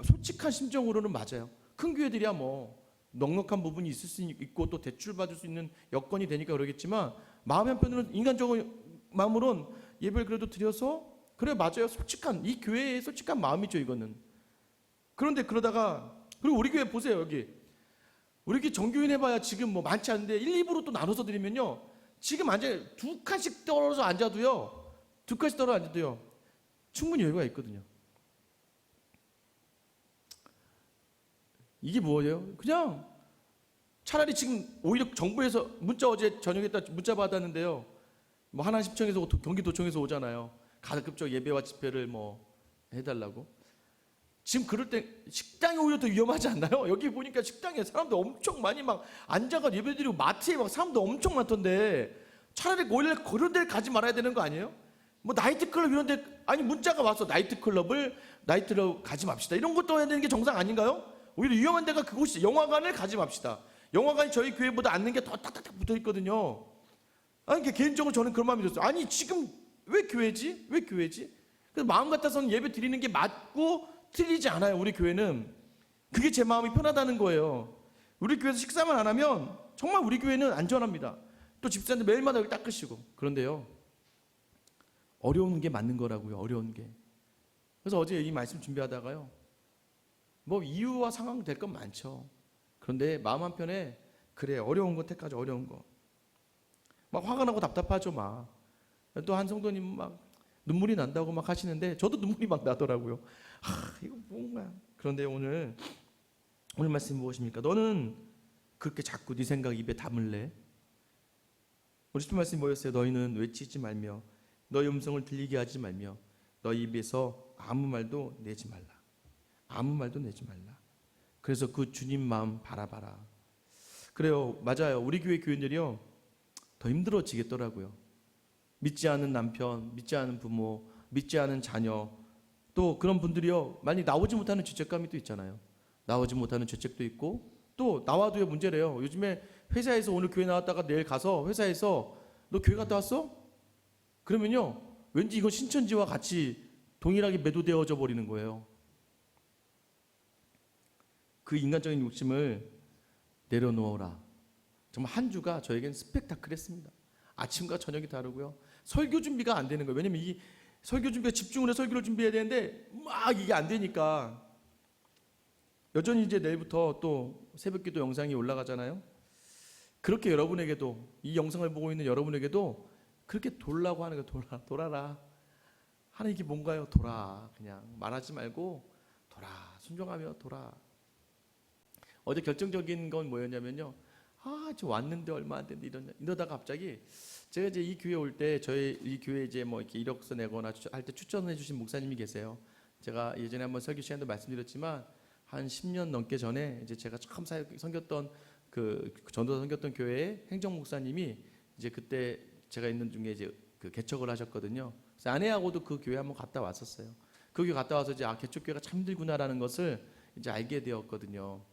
솔직한 심정으로는 맞아요. 큰 교회들이야 넉넉한 부분이 있을 수 있고 또 대출받을 수 있는 여건이 되니까 그러겠지만 마음 한편으로는 인간적인 마음으로는 예배를 그래도 드려서 그래 맞아요. 솔직한 이 교회의 솔직한 마음이죠 이거는. 그런데 그러다가 그리고 우리 교회 보세요 여기 우리 교회 정교인 해봐야 지금 뭐 많지 않은데 1, 2부로 또 나눠서 드리면요 지금 앉아 두 칸씩 떨어져 앉아도요 두 칸씩 떨어져 앉아도요 충분히 여유가 있거든요. 이게 뭐예요? 그냥 차라리 지금 오히려 정부에서 문자 어제 저녁에 문자 받았는데요. 뭐 하나시청에서 경기도청에서 오잖아요. 가급적 예배와 집회를 뭐 해달라고. 지금 그럴 때 식당이 오히려 더 위험하지 않나요? 여기 보니까 식당에 사람들 엄청 많이 막 앉아가 예배드리고 마트에 막 사람들 엄청 많던데 차라리 오히려 그런 데를 가지 말아야 되는 거 아니에요? 뭐 나이트클럽 이런 데 아니 문자가 와서 나이트클럽 가지 맙시다. 이런 것도 해야 되는 게 정상 아닌가요? 오히려 위험한 데가 그곳이 영화관을 가지 맙시다. 영화관이 저희 교회보다 앉는 게 더 탁탁탁 붙어 있거든요. 아니 개인적으로 저는 그런 마음이 들었어요. 아니 지금 왜 교회지? 왜 교회지? 그래서 마음 같아서는 예배 드리는 게 맞고 틀리지 않아요. 우리 교회는 그게 제 마음이 편하다는 거예요. 우리 교회에서 식사만 안 하면 정말 우리 교회는 안전합니다. 또 집사님들 매일마다 여기 닦으시고. 그런데요 어려운 게 맞는 거라고요. 어려운 게. 그래서 어제 이 말씀 준비하다가요 뭐 이유와 상황 될 건 많죠. 그런데 마음 한편에 그래 어려운 거 택하죠. 어려운 거. 막 화가 나고 답답하죠. 막 또 한 성도님 막 눈물이 난다고 막 하시는데 저도 눈물이 막 나더라고요. 이거 뭔가. 그런데 오늘 말씀 무엇입니까? 너는 그렇게 자꾸 네 생각 입에 담을래? 우리 주님 말씀이 뭐였어요? 너희는 외치지 말며 너희 음성을 들리게 하지 말며 너희 입에서 아무 말도 내지 말라. 아무 말도 내지 말라. 그래서 그 주님 마음 바라봐라. 그래요. 맞아요. 우리 교회 교인들이요 더 힘들어지겠더라고요. 믿지 않은 남편, 믿지 않은 부모, 믿지 않은 자녀 또 그런 분들이요 많이 나오지 못하는 죄책감이 또 있잖아요. 나오지 못하는 죄책도 있고 또 나와도요 문제래요. 요즘에 회사에서 오늘 교회 나왔다가 내일 가서 회사에서 너 교회 갔다 왔어? 그러면요 왠지 이거 신천지와 같이 동일하게 매도되어져 버리는 거예요. 그 인간적인 욕심을 내려놓으라. 정말 한 주가 저에겐 스펙타클했습니다. 아침과 저녁이 다르고요. 설교 준비가 안 되는 거예요. 왜냐면 이 설교 준비가 집중을 해서 설교를 준비해야 되는데 막 이게 안 되니까 여전히 이제 내일부터 또 새벽기도 영상이 올라가잖아요. 그렇게 여러분에게도 이 영상을 보고 있는 여러분에게도 그렇게 돌라고 하는 거예요. 돌아라. 하는 이게 뭔가요? 돌아. 그냥 말하지 말고 돌아. 순종하며 돌아. 어제 결정적인 건 뭐였냐면요. 저 왔는데 얼마 안 됐는데 이러다가 갑자기 제가 이제 이 교회 올 때 저희 이 교회 이제 뭐 이렇게 이력서 내거나 할 때 추천해 주신 목사님이 계세요. 제가 예전에 한번 설교 시간도 말씀드렸지만 한 10년 넘게 전에 이제 제가 처음 섬겼던 그 전도 섬겼던 교회의 행정 목사님이 이제 그때 제가 있는 중에 이제 그 개척을 하셨거든요. 그래서 아내하고도 그 교회 한번 갔다 왔었어요. 그 교회 갔다 와서 이제 개척 교회가 참 힘들구나라는 것을 이제 알게 되었거든요.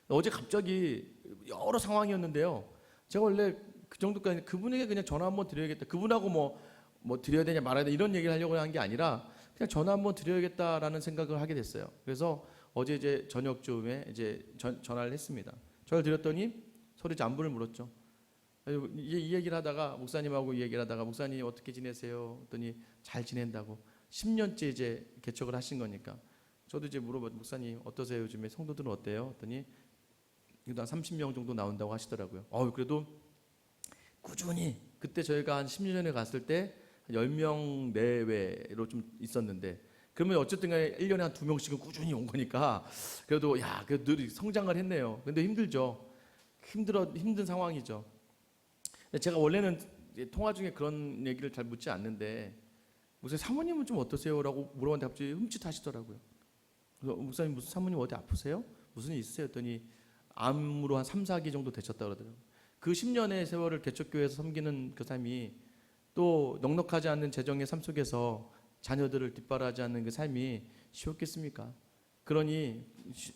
어제 갑자기 여러 상황이었는데요. 제가 원래 그 정도까지 그분에게 그냥 전화 한번 드려야겠다. 그분하고 뭐 드려야 되냐 말아야 되냐 이런 얘기를 하려고 한 게 아니라 그냥 전화 한번 드려야겠다라는 생각을 하게 됐어요. 그래서 어제 이제 저녁쯤에 이제 전화를 했습니다. 전화를 드렸더니 서로 이제 안부를 물었죠. 이 얘기를 하다가 목사님하고 이 얘기를 하다가 목사님 어떻게 지내세요? 했더니 잘 지낸다고. 10년째 이제 개척을 하신 거니까. 저도 이제 물어봤죠. 목사님 어떠세요? 요즘에 성도들은 어때요? 했더니 한 30명 정도 나온다고 하시더라고요. 그래도 꾸준히 그때 저희가 한 10년 전에 갔을 때 10명 내외로 좀 있었는데 그러면 어쨌든 간에 1년에 한 2명씩은 꾸준히 온 거니까 그래도 그래도 늘 성장을 했네요. 근데 힘들죠. 힘든 상황이죠. 제가 원래는 통화 중에 그런 얘기를 잘 묻지 않는데 목사님 사모님은 좀 어떠세요? 라고 물어봤는데 갑자기 흠칫하시더라고요. 그래서 목사님 무슨 사모님 어디 아프세요? 무슨 일 있으세요? 했더니 암으로 한 3, 4기 정도 되셨다고 그러더라고요. 그 10년의 세월을 개척교회에서 섬기는 그 삶이 또 넉넉하지 않는 재정의 삶 속에서 자녀들을 뒷바라지 않는 그 삶이 쉬웠겠습니까? 그러니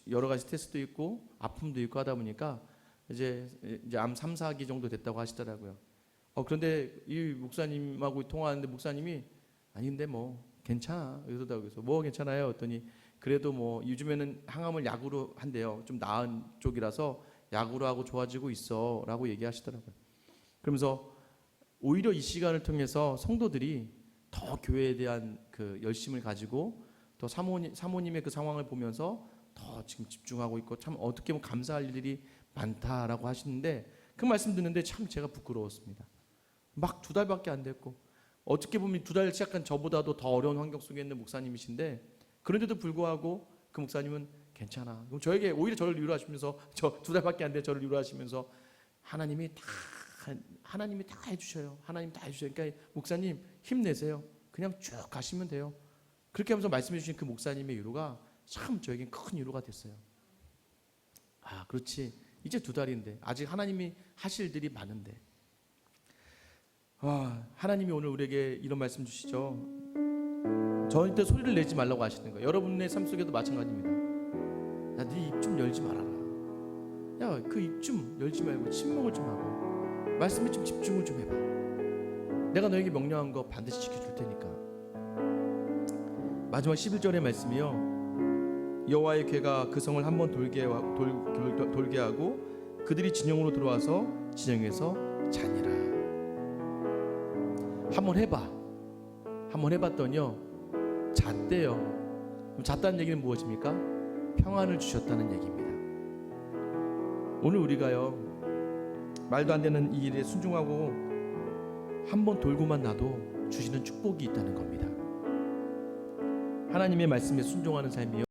여러 가지 스트레스도 있고 아픔도 있고 하다 보니까 이제 암 3, 4기 정도 됐다고 하시더라고요. 그런데 이 목사님하고 통화하는데 목사님이 아니 근데 뭐 괜찮아. 이러다가 그래서 뭐 괜찮아요? 했더니 그래도 뭐 요즘에는 항암을 약으로 한대요. 좀 나은 쪽이라서 약으로 하고 좋아지고 있어라고 얘기하시더라고요. 그러면서 오히려 이 시간을 통해서 성도들이 더 교회에 대한 그 열심을 가지고 또 사모님의 그 상황을 보면서 더 지금 집중하고 있고 참 어떻게 보면 감사할 일이 많다라고 하시는데 그 말씀 듣는데 참 제가 부끄러웠습니다. 막 2달밖에 안 됐고 어떻게 보면 2달 시작한 저보다도 더 어려운 환경 속에 있는 목사님이신데 그런데도 불구하고 그 목사님은 괜찮아. 그럼 저에게 오히려 저를 위로하시면서 저 2달밖에 안 돼 저를 위로하시면서 하나님이 다 해주셔요. 하나님 다 해주셔요. 그러니까 목사님 힘내세요. 그냥 쭉 가시면 돼요. 그렇게 하면서 말씀해 주신 그 목사님의 위로가 참 저에겐 큰 위로가 됐어요. 아, 그렇지. 이제 2달인데 아직 하나님이 하실 일들이 많은데. 하나님이 오늘 우리에게 이런 말씀 주시죠. 저한테 소리를 내지 말라고 하시는 거예요. 여러분의 삶 속에도 마찬가지입니다. 야, 네 입 좀 열지 말아라. 야, 그 입 좀 열지 말고 침묵을 좀 하고 말씀에 좀 집중을 좀 해봐. 내가 너에게 명령한 거 반드시 지켜줄 테니까. 마지막 11절의 말씀이요. 여호와의 궤가 그 성을 한번 돌게 하고 그들이 진영으로 들어와서 진영에서 자니라. 한번 해봤더니요 잤대요. 그럼 잤다는 얘기는 무엇입니까? 평안을 주셨다는 얘기입니다. 오늘 우리가요 말도 안 되는 이 일에 순종하고 한번 돌고만 나도 주시는 축복이 있다는 겁니다. 하나님의 말씀에 순종하는 삶이요